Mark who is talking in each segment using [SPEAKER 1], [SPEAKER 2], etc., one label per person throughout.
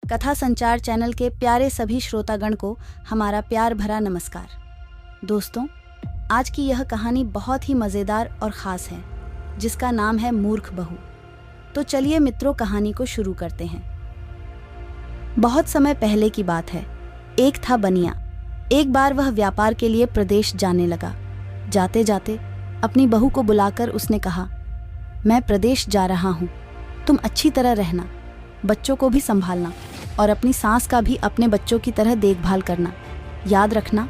[SPEAKER 1] कथा संचार चैनल के प्यारे सभी श्रोतागण को हमारा प्यार भरा नमस्कार। दोस्तों, आज की यह कहानी बहुत ही मज़ेदार और ख़ास है, जिसका नाम है मूर्ख बहू। तो चलिए मित्रों, कहानी को शुरू करते हैं। बहुत समय पहले की बात है। एक था बनिया। एक बार वह व्यापार के लिए प्रदेश जाने लगा। जाते जाते अपनी बहू को बुलाकर उसने कहा, मैं प्रदेश जा रहा हूँ, तुम अच्छी तरह रहना, बच्चों को भी संभालना और अपनी सास का भी अपने बच्चों की तरह देखभाल करना। याद रखना,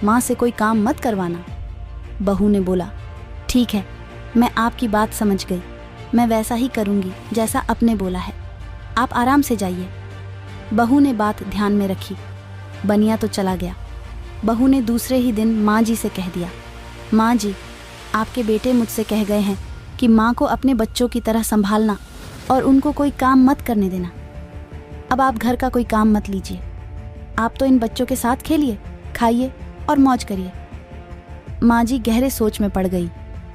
[SPEAKER 1] माँ से कोई काम मत करवाना। बहू ने बोला, ठीक है, मैं आपकी बात समझ गई, मैं वैसा ही करूँगी जैसा आपने बोला है, आप आराम से जाइए। बहू ने बात ध्यान में रखी। बनिया तो चला गया। बहू ने दूसरे ही दिन माँ जी से कह दिया, माँ जी, आपके बेटे मुझसे कह गए हैं कि माँ को अपने बच्चों की तरह संभालना और उनको कोई काम मत करने देना। अब आप घर का कोई काम मत लीजिए, आप तो इन बच्चों के साथ खेलिए, खाइए और मौज करिए। माँ जी गहरे सोच में पड़ गई।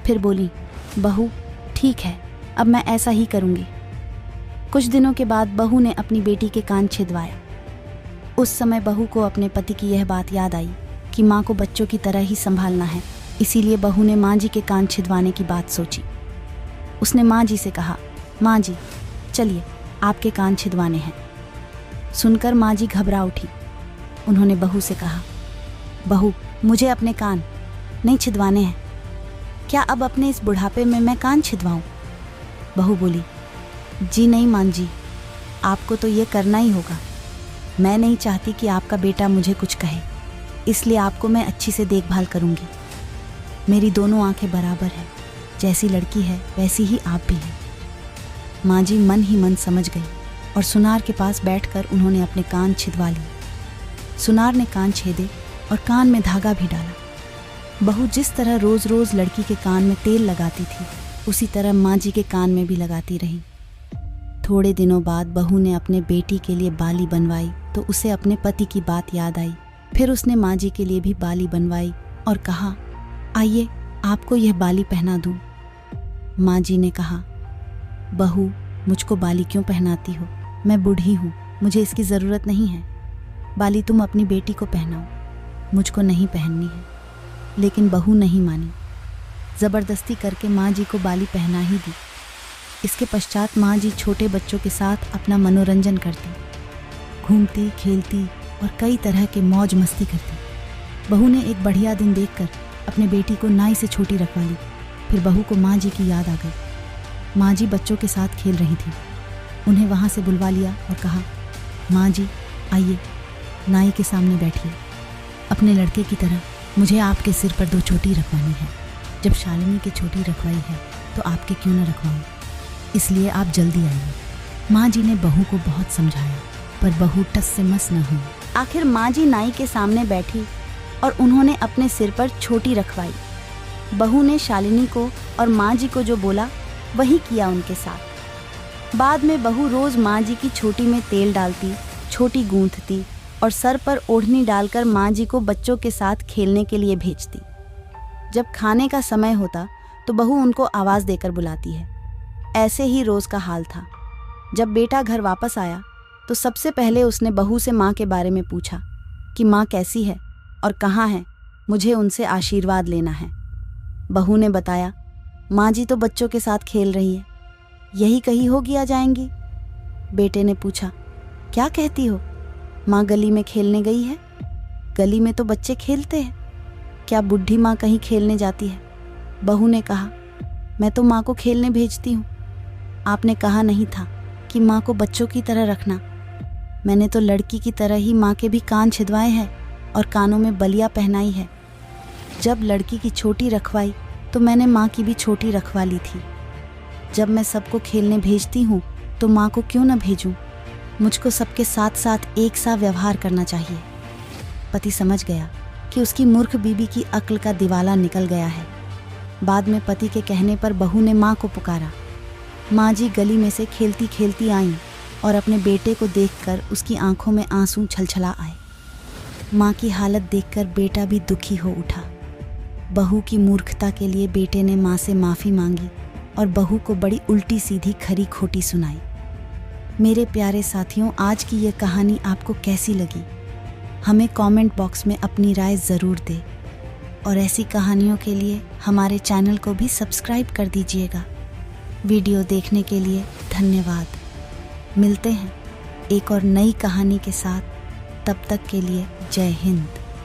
[SPEAKER 1] फिर बोली, बहू ठीक है, अब मैं ऐसा ही करूँगी। कुछ दिनों के बाद बहू ने अपनी बेटी के कान छिदवाया। उस समय बहू को अपने पति की यह बात याद आई कि माँ को बच्चों की तरह ही संभालना है। इसीलिए बहू ने माँ जी के कान छिदवाने की बात सोची। उसने माँ जी से कहा, माँ जी चलिए, आपके कान छिदवाने हैं। सुनकर माँ जी घबरा उठी। उन्होंने बहू से कहा, बहू मुझे अपने कान नहीं छिदवाने हैं, क्या अब अपने इस बुढ़ापे में मैं कान छिदवाऊं? बहू बोली, जी नहीं माँ जी, आपको तो ये करना ही होगा। मैं नहीं चाहती कि आपका बेटा मुझे कुछ कहे, इसलिए आपको मैं अच्छी से देखभाल करूँगी। मेरी दोनों आंखें बराबर हैं, जैसी लड़की है वैसी ही आप भी हैं। माँ जी मन ही मन समझ गई और सुनार के पास बैठकर उन्होंने अपने कान छिदवा लिए। सुनार ने कान छेदे और कान में धागा भी डाला। बहू जिस तरह रोज़ रोज़ लड़की के कान में तेल लगाती थी, उसी तरह माँ जी के कान में भी लगाती रही। थोड़े दिनों बाद बहू ने अपने बेटी के लिए बाली बनवाई तो उसे अपने पति की बात याद आई। फिर उसने माँ जी के लिए भी बाली बनवाई और कहा, आइए आपको यह बाली पहना दूँ। माँ जी ने कहा, बहू मुझको बाली क्यों पहनाती हो, मैं बूढ़ी हूँ, मुझे इसकी ज़रूरत नहीं है। बाली तुम अपनी बेटी को पहनाओ, मुझको नहीं पहननी है। लेकिन बहू नहीं मानी। ज़बरदस्ती करके माँ जी को बाली पहना ही दी। इसके पश्चात माँ जी छोटे बच्चों के साथ अपना मनोरंजन करती, घूमती खेलती और कई तरह के मौज मस्ती करती। बहू ने एक बढ़िया दिन देखकर अपने बेटी को नाई से छोटी रखवा ली। फिर बहू को माँ जी की याद आ गई। माँ जी बच्चों के साथ खेल रही थी। उन्हें वहाँ से बुलवा लिया और कहा, माँ जी आइए, नाई के सामने बैठिए। अपने लड़के की तरह मुझे आपके सिर पर 2 चोटी रखवानी है। जब शालिनी की चोटी रखवाई है तो आपके क्यों न रखवाऊँ, इसलिए आप जल्दी आइए। माँ जी ने बहू को बहुत समझाया, पर बहू टस से मस न हुई। आखिर माँ जी नाई के सामने बैठी और उन्होंने अपने सिर पर छोटी रखवाई। बहू ने शालिनी को और माँ जी को जो बोला वही किया उनके साथ। बाद में बहू रोज़ माँ जी की छोटी में तेल डालती, छोटी गूंथती और सर पर ओढ़नी डालकर माँ जी को बच्चों के साथ खेलने के लिए भेजती। जब खाने का समय होता तो बहू उनको आवाज़ देकर बुलाती है। ऐसे ही रोज़ का हाल था। जब बेटा घर वापस आया तो सबसे पहले उसने बहू से माँ के बारे में पूछा कि माँ कैसी है और कहाँ है, मुझे उनसे आशीर्वाद लेना है। बहू ने बताया, माँ जी तो बच्चों के साथ खेल रही है, यही कहीं होगी आ जाएंगी। बेटे ने पूछा, क्या कहती हो, माँ गली में खेलने गई है? गली में तो बच्चे खेलते हैं, क्या बुढ़ी माँ कहीं खेलने जाती है? बहू ने कहा, मैं तो माँ को खेलने भेजती हूँ। आपने कहा नहीं था कि माँ को बच्चों की तरह रखना। मैंने तो लड़की की तरह ही माँ के भी कान छिदवाए हैं और कानों में बलिया पहनाई है। जब लड़की की छोटी रखवाई तो मैंने माँ की भी छोटी रखवा ली थी। जब मैं सबको खेलने भेजती हूँ तो माँ को क्यों न भेजूँ? मुझको सबके साथ साथ एक सा व्यवहार करना चाहिए। पति समझ गया कि उसकी मूर्ख बीबी की अक्ल का दिवाला निकल गया है। बाद में पति के कहने पर बहू ने माँ को पुकारा। माँ जी गली में से खेलती खेलती आईं और अपने बेटे को देखकर उसकी आंखों में आंसू छलछला आए। माँ की हालत देखकर बेटा भी दुखी हो उठा। बहू की मूर्खता के लिए बेटे ने माँ से माफ़ी मांगी और बहू को बड़ी उल्टी सीधी खरी खोटी सुनाई। मेरे प्यारे साथियों, आज की ये कहानी आपको कैसी लगी? हमें कमेंट बॉक्स में अपनी राय ज़रूर दें और ऐसी कहानियों के लिए हमारे चैनल को भी सब्सक्राइब कर दीजिएगा। वीडियो देखने के लिए धन्यवाद। मिलते हैं एक और नई कहानी के साथ। तब तक के लिए जय हिंद।